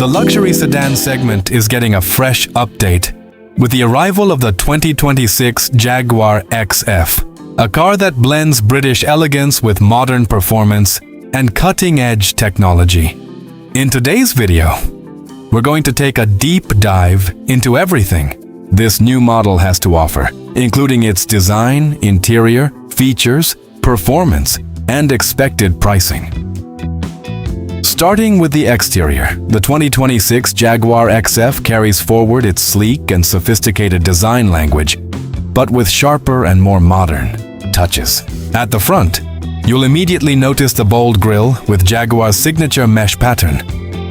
luxury sedan segment is getting a fresh update with the arrival of the 2026 Jaguar XF, a car that blends British elegance with modern performance and cutting-edge technology. In today's video, we're going to take a deep dive into everything this new model has to offer, including its design, interior, features, performance, and expected pricing. Starting with the exterior, the 2026 Jaguar XF carries forward its sleek and sophisticated design language, but with sharper and more modern touches. At the front, you'll immediately notice the bold grille with Jaguar's signature mesh pattern,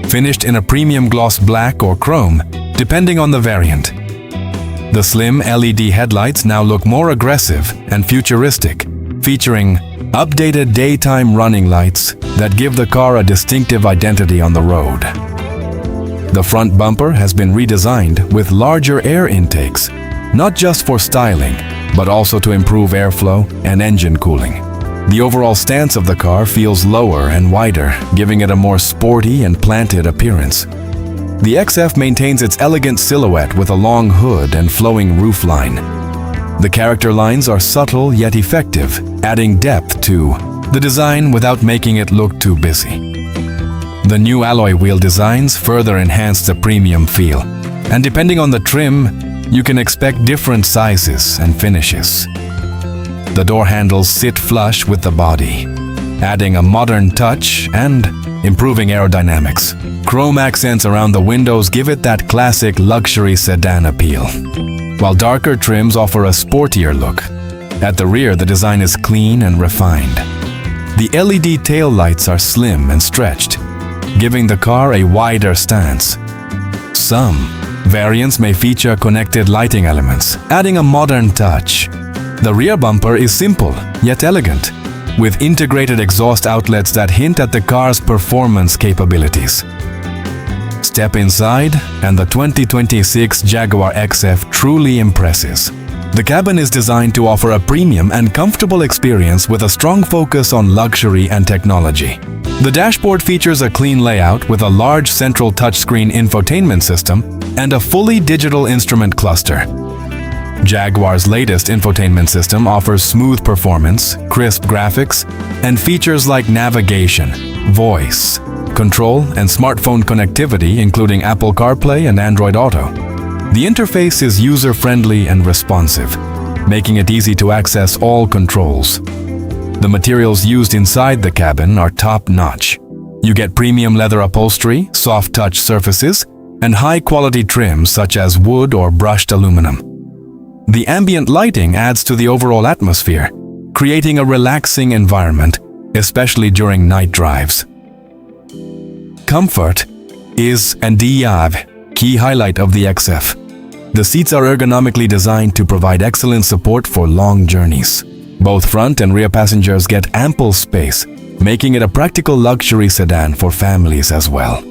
finished in a premium gloss black or chrome, depending on the variant. The slim LED headlights now look more aggressive and futuristic, featuring updated daytime running lights that give the car a distinctive identity on the road. The front bumper has been redesigned with larger air intakes, not just for styling, but also to improve airflow and engine cooling. The overall stance of the car feels lower and wider, giving it a more sporty and planted appearance. The XF maintains its elegant silhouette with a long hood and flowing roofline. The character lines are subtle yet effective, adding depth to the design without making it look too busy. The new alloy wheel designs further enhance the premium feel, and depending on the trim, you can expect different sizes and finishes. The door handles sit flush with the body, adding a modern touch and improving aerodynamics. Chrome accents around the windows give it that classic luxury sedan appeal, while darker trims offer a sportier look. At the rear, the design is clean and refined. The LED tail lights are slim and stretched, giving the car a wider stance. Some variants may feature connected lighting elements, adding a modern touch. The rear bumper is simple yet elegant, with integrated exhaust outlets that hint at the car's performance capabilities. Step inside, and the 2026 Jaguar XF truly impresses. The cabin is designed to offer a premium and comfortable experience with a strong focus on luxury and technology. The dashboard features a clean layout with a large central touchscreen infotainment system and a fully digital instrument cluster. Jaguar's latest infotainment system offers smooth performance, crisp graphics, and features like navigation, voice control, and smartphone connectivity, including Apple CarPlay and Android Auto. The interface is user-friendly and responsive, making it easy to access all controls. The materials used inside the cabin are top-notch. You get premium leather upholstery, soft-touch surfaces, and high-quality trims such as wood or brushed aluminum. The ambient lighting adds to the overall atmosphere, creating a relaxing environment, especially during night drives. Comfort is a key highlight of the XF. The seats are ergonomically designed to provide excellent support for long journeys. Both front and rear passengers get ample space, making it a practical luxury sedan for families as well.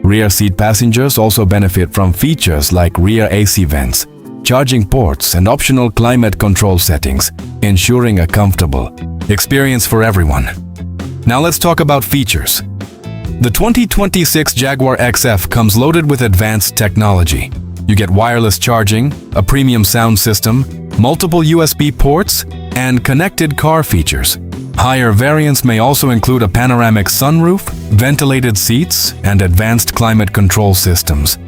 Rear seat passengers also benefit from features like rear AC vents, charging ports, and optional climate control settings, ensuring a comfortable experience for everyone. Now let's talk about features. The 2026 Jaguar XF comes loaded with advanced technology. You get wireless charging, a premium sound system, multiple USB ports, and connected car features. Higher variants may also include a panoramic sunroof, ventilated seats, and advanced climate control systems.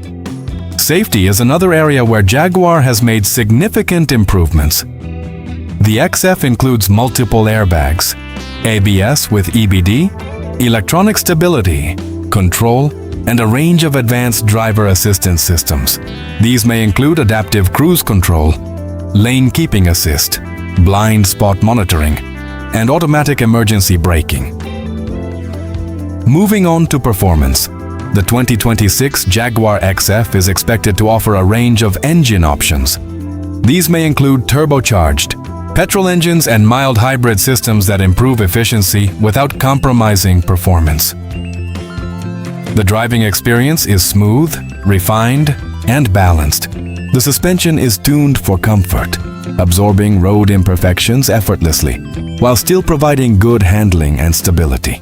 Safety is another area where Jaguar has made significant improvements. The XF includes multiple airbags, ABS with EBD, electronic stability, control, and a range of advanced driver assistance systems. These may include adaptive cruise control, lane keeping assist, blind spot monitoring, and automatic emergency braking. Moving on to performance, the 2026 Jaguar XF is expected to offer a range of engine options. These may include turbocharged, petrol engines, and mild hybrid systems that improve efficiency without compromising performance. The driving experience is smooth, refined, and balanced. The suspension is tuned for comfort, absorbing road imperfections effortlessly, while still providing good handling and stability.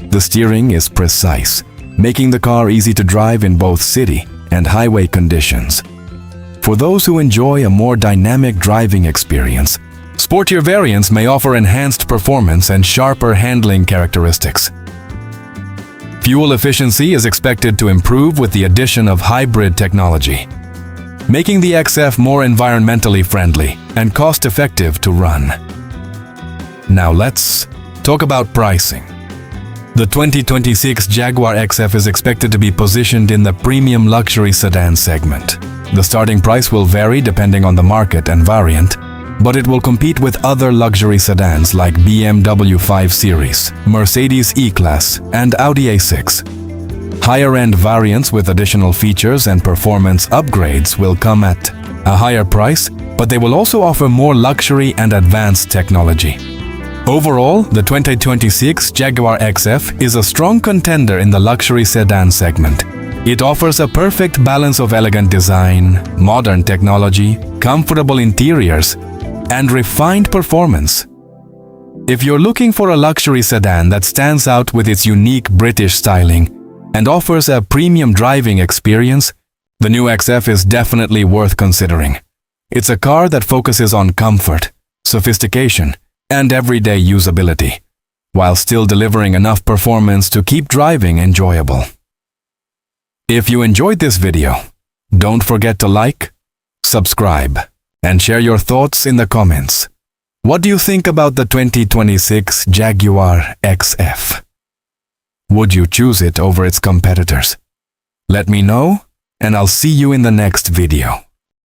The steering is precise, making the car easy to drive in both city and highway conditions. For those who enjoy a more dynamic driving experience, sportier variants may offer enhanced performance and sharper handling characteristics. Fuel efficiency is expected to improve with the addition of hybrid technology, making the XF more environmentally friendly and cost-effective to run. Now let's talk about pricing. The 2026 Jaguar XF is expected to be positioned in the premium luxury sedan segment. The starting price will vary depending on the market and variant, but it will compete with other luxury sedans like BMW 5 Series, Mercedes E-Class, and Audi A6. Higher-end variants with additional features and performance upgrades will come at a higher price, but they will also offer more luxury and advanced technology. Overall, the 2026 Jaguar XF is a strong contender in the luxury sedan segment. It offers a perfect balance of elegant design, modern technology, comfortable interiors, and refined performance. If you're looking for a luxury sedan that stands out with its unique British styling and offers a premium driving experience, the new XF is definitely worth considering. It's a car that focuses on comfort, sophistication, and everyday usability, while still delivering enough performance to keep driving enjoyable. If you enjoyed this video, don't forget to like, subscribe, and share your thoughts in the comments. What do you think about the 2026 Jaguar XF? Would you choose it over its competitors? Let me know, and I'll see you in the next video.